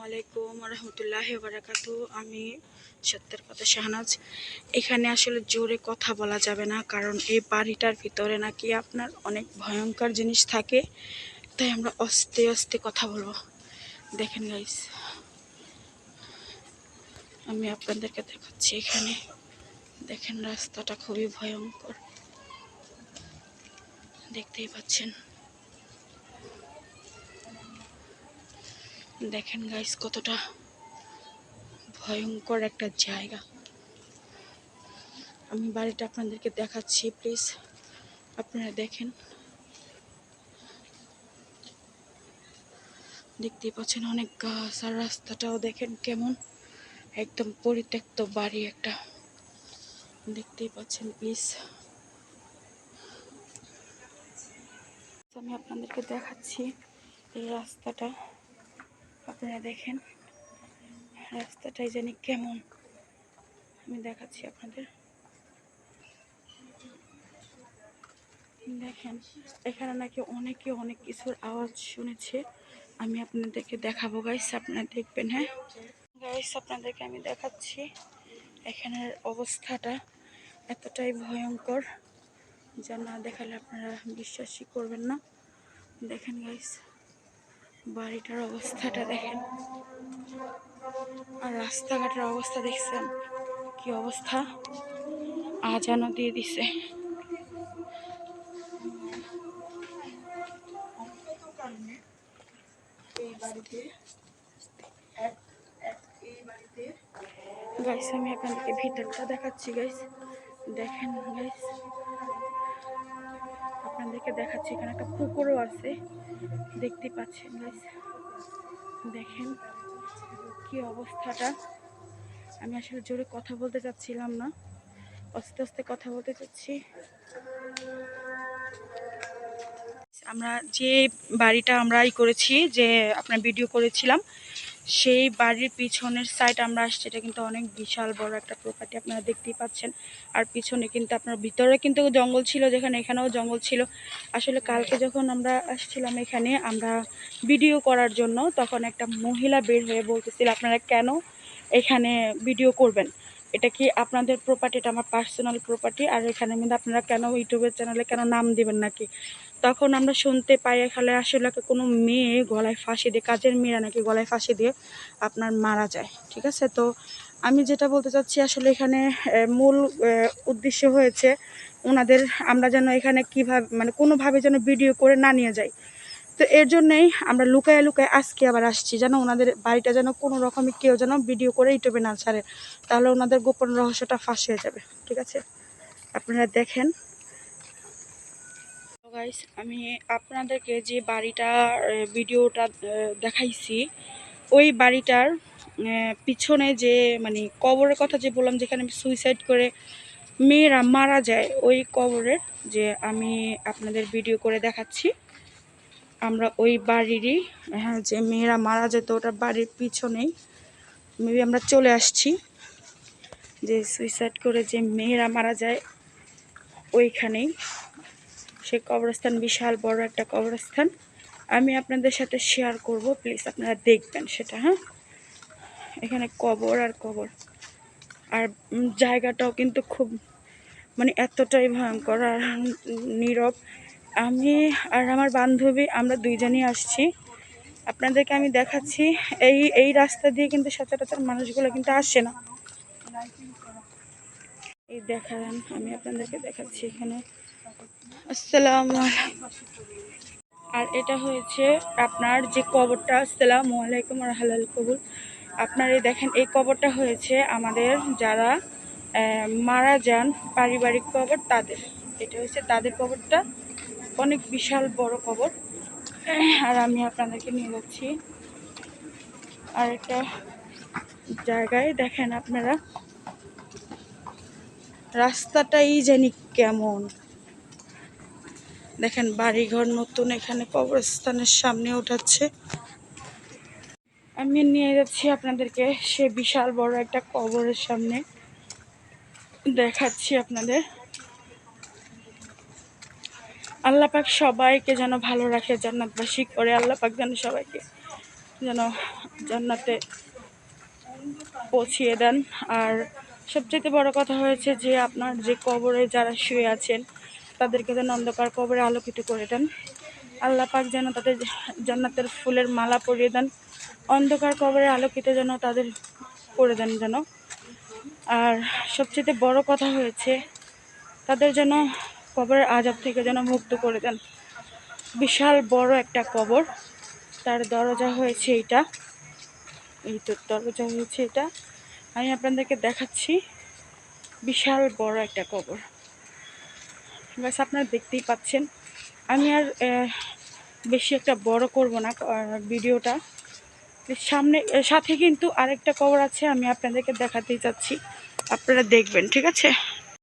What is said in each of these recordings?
আলাইকুম রহমতুল্লাহি ওয়া বারাকাতু। আমি সত্যের কথা শাহনাজ। এখানে আসলে জোরে কথা বলা যাবে না, কারণ এই বাড়িটার ভিতরে নাকি আপনার অনেক ভয়ঙ্কর জিনিস থাকে, তাই আমরা আস্তে আস্তে কথা বলবো। দেখেন গাইস, আমি আপনাদেরকে দেখাচ্ছি। এখানে দেখেন রাস্তাটা খুবই ভয়ঙ্কর, দেখতেই পাচ্ছেন। দেখেন গাইস, কতটা ভয়ঙ্কর একটা জায়গা। আমি বাড়িটা আপনাদেরকে দেখাচ্ছি, প্লিজ আপনারা দেখেন। দেখতেই পাচ্ছেন অনেক গাছ, আর রাস্তাটাও দেখেন কেমন, একদম পরিত্যক্ত বাড়ি একটা। দেখতেই পাচ্ছেন প্লিজ। আমি আপনাদেরকে দেখাচ্ছি এই রাস্তাটা, আপনারা দেখেন রাস্তাটাই জানি কেমন। আমি দেখাচ্ছি আপনাদের। দেখেন এখানে নাকি অনেকে অনেক কিছুর আওয়াজ শুনেছে, আমি আপনাদেরকে দেখাবো গাইস, আপনারা দেখবেন। হ্যাঁ গাইস, আপনাদেরকে আমি দেখাচ্ছি এখানের অবস্থাটা এতটাই ভয়ঙ্কর যা না দেখালে আপনারা বিশ্বাসই করবেন না। দেখেন গাইস, বাড়িটার অবস্থাটা দেখেন, আর রাস্তাঘাটের অবস্থা দেখছেন কি অবস্থা, আজানও দিয়ে দিছে। গাইস আমি আপনাদেরকে ভিতরটা দেখাচ্ছি গাইস, দেখেন গাইস, আপনাদেরকে দেখাচ্ছি। এখানে একটা পুকুরও আছে, দেখতে পাচ্ছেন গাইস। দেখেন কি অবস্থাটা। আমি আসলে জোরে কথা বলতে চাচ্ছিলাম না, আস্তে আস্তে কথা বলতে চাচ্ছি। আমরা যে বাড়িটা আমরা করেছি, যে আপনার ভিডিও করেছিলাম, সেই বাড়ির পিছনের সাইড আমরা আসছি। এটা কিন্তু অনেক বিশাল বড় একটা প্রপার্টি, আপনারা দেখতেই পাচ্ছেন। আর পিছনে কিন্তু আপনার ভিতরে কিন্তু জঙ্গল ছিল, যেখানে এখানেও জঙ্গল ছিল। আসলে কালকে যখন আমরা আসছিলাম এখানে আমরা ভিডিও করার জন্য, তখন একটা মহিলা বের হয়ে বলতেছিল আপনারা কেন এখানে ভিডিও করবেন, এটা কি আপনাদের প্রপার্টি, এটা আমার পার্সোনাল প্রপার্টি, আর এখানে কিন্তু আপনারা কেন ইউটিউবের চ্যানেলে কেন নাম দিবেন নাকি। তখন আমরা শুনতে পাই এখানে আসলে কোনো মেয়ে গলায় ফাঁসি দিয়ে, কাজের মেয়েরা নাকি গলায় ফাঁসি দিয়ে আপনার মারা যায়। ঠিক আছে, তো আমি যেটা বলতে চাচ্ছি আসলে এখানে মূল উদ্দেশ্য হয়েছে ওনাদের, আমরা যেন এখানে কিভাবে মানে কোনোভাবে যেন ভিডিও করে না নিয়ে যাই। তো এর জন্যই আমরা লুকায় লুকায় আজকে আবার আসছি, যেন ওনাদের বাড়িটা যেন কোনো রকমই কেউ যেন ভিডিও করে ইউটিউবে না ছাড়ে, তাহলে ওনাদের গোপন রহস্যটা ফাঁস হয়ে যাবে। ঠিক আছে, আপনারা দেখেন গাইস, আমি আপনাদেরকে যে বাড়িটার ভিডিওটা দেখাইছি, ওই বাড়িটার পিছনে যে মানে কবরের কথা যে বললাম, যেখানে সুইসাইড করে মেয়েরা মারা যায়, ওই কবরের যে আমি আপনাদের ভিডিও করে দেখাচ্ছি। আমরা ওই বাড়িরই, হ্যাঁ, যে মেয়েরা মারা যেত ওটার বাড়ির পিছনেই মেবি আমরা চলে আসছি। যে সুইসাইড করে যে মেয়েরা মারা যায় ওইখানেই সে কবরস্থান, বিশাল বড় একটা কবরস্থান। আমি আপনাদের সাথে শেয়ার করব, প্লিজ আপনারা দেখবেন সেটা। হ্যাঁ, এখানে কবর আর কবর, আর জায়গাটাও কিন্তু খুব মানে এতটাই ভয়ঙ্কর আর নীরব। আমি আর আমার বান্ধবী আমরা দুইজনই আসছি, আপনাদেরকে আমি দেখাচ্ছি। এই রাস্তা দিয়ে কিন্তু সচরাচর মানুষগুলো কিন্তু আসে না। এই দেখান, আমি আপনাদেরকে দেখাচ্ছি এখানে। আসসালামু আলাইকুম। আর এটা হয়েছে আপনার যে কবরটা, আসসালামু আলাইকুম আর হালাল কবুল। আপনার এই দেখেন, এই কবরটা হয়েছে আমাদের যারা মারা যান পারিবারিক কবর, তাদের এটা হচ্ছে তাদের কবরটা, অনেক বিশাল বড় কবর। আর আমি আপনাদেরকে নিয়ে যাচ্ছি আর একটা জায়গায়, দেখেন আপনারা রাস্তাটাই জানি কেমন। দেখেন বাড়িঘর নতুন এখানে কবরস্থানের সামনে উঠাচ্ছে। আমি নিয়ে যাচ্ছি আপনাদেরকে সে বিশাল বড় একটা কবরের সামনে, দেখাচ্ছি আপনাদের। আল্লাহ পাক সবাইকে যেন ভালো রাখে, জান্নাতবাসী করে আল্লাহ পাক যেন সবাইকে যেন জান্নাতে পৌঁছিয়ে দেন। আর সবচেয়ে বড় কথা হয়েছে যে আপনার যে কবরে যারা শুয়ে আছেন তাদেরকে যেন অন্ধকার কবরে আলোকিত করে দেন। আল্লাহ পাক যেন তাদের জান্নাতের ফুলের মালা পরিয়ে দেন, অন্ধকার কবরে আলোকিত যেন তাদের করে দেন যেন। আর সবচেয়ে বড় কথা হয়েছে তাদের যেন কবরের আযাব থেকে যেন মুক্ত করে দেন। বিশাল বড় একটা কবর, তার দরজা হয়েছে এটা, এই তো দরজা হয়েছে এটা। আমি আপনাদেরকে দেখাচ্ছি, বিশাল বড় একটা কবর। বাস আপনারা দেখতেই পাচ্ছেন। আমি আর বেশি একটা বড় করব না ভিডিওটা। সাথে কিন্তু আরেকটা কবর আছে, আমি আপনাদেরকে দেখাতেই চাচ্ছি, আপনারা দেখবেন, ঠিক আছে?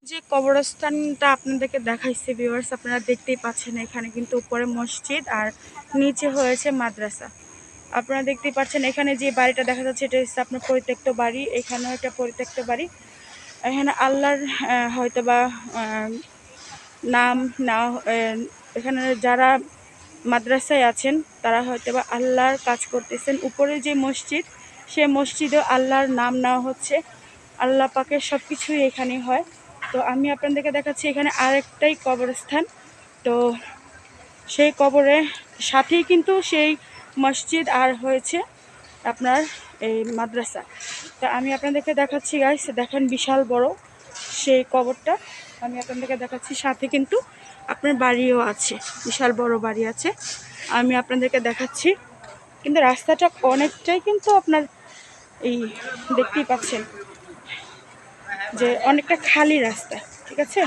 যে কবরস্থানটা আপনাদেরকে দেখাইছে ভিউয়ার্স, আপনারা দেখতেই পাচ্ছেন এখানে কিন্তু উপরে মসজিদ আর নিচে হয়েছে মাদ্রাসা। আপনারা দেখতেই পাচ্ছেন এখানে যে বাড়িটা দেখা যাচ্ছে এটা হচ্ছে আপনার পরিত্যক্ত বাড়ি, এখানেও একটা পরিত্যক্ত বাড়ি। এখানে আল্লাহর হয়তোবা নাম না, এখানে যারা মাদ্রাসায় আছেন তারা হয়তোবা আল্লাহর কাজ করতেছেন। উপরে যে মসজিদ, সে মসজিদেও আল্লাহর নাম নেওয়া হচ্ছে, আল্লাহ পাকের সব কিছুই এখানে হয়। তো আমি আপনাদেরকে দেখাচ্ছি এখানে আরেকটাই কবরস্থান। তো সেই কবরের সাথেই কিন্তু সেই মসজিদ আর হয়েছে আপনার এই মাদ্রাসা। তা আমি আপনাদেরকে দেখাচ্ছি গাইস, দেখেন বিশাল বড় সেই কবরটা আমি আপনাদেরকে দেখাচ্ছি। সাথে কিন্তু আপনার বাড়িও আছে, বিশাল বড় বাড়ি আছে, আমি আপনাদেরকে দেখাচ্ছি। কিন্তু রাস্তাটা অনেকটাই কিন্তু আপনার এই দেখতেই পাচ্ছেন যে অনেকটা খালি রাস্তা, ঠিক আছে?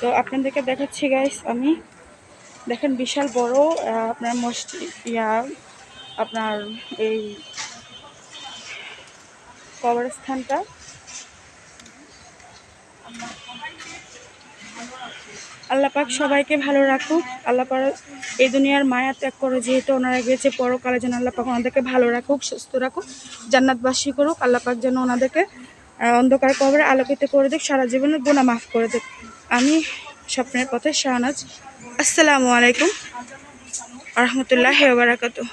তো আপনাদেরকে দেখাচ্ছি গাইস আমি, দেখেন বিশাল বড় আপনার মসজিদ আপনার এই কবরস্থানটা। আল্লাহ পাক সবাইকে ভালো রাখুক। আল্লাহ পাক এই দুনিয়ার মায়া ত্যাগ করে যেহেতু ওনারা গিয়েছে, পরকালে যেন আল্লাহ পাক ওনাদেরকে ভালো রাখুক, সুস্থ রাখুক, জান্নাতবাসী করুক। আল্লাহ পাক যেন ওনাদেরকে অন্ধকার কবরে আলোকিত করে দিক, সারা জীবনের গুনাহ মাফ করে দিক। আমি স্বপ্নের পথে শাহনাজ। আসসালামু আলাইকুম ওয়া রাহমাতুল্লাহি ওয়া বারাকাতুহু।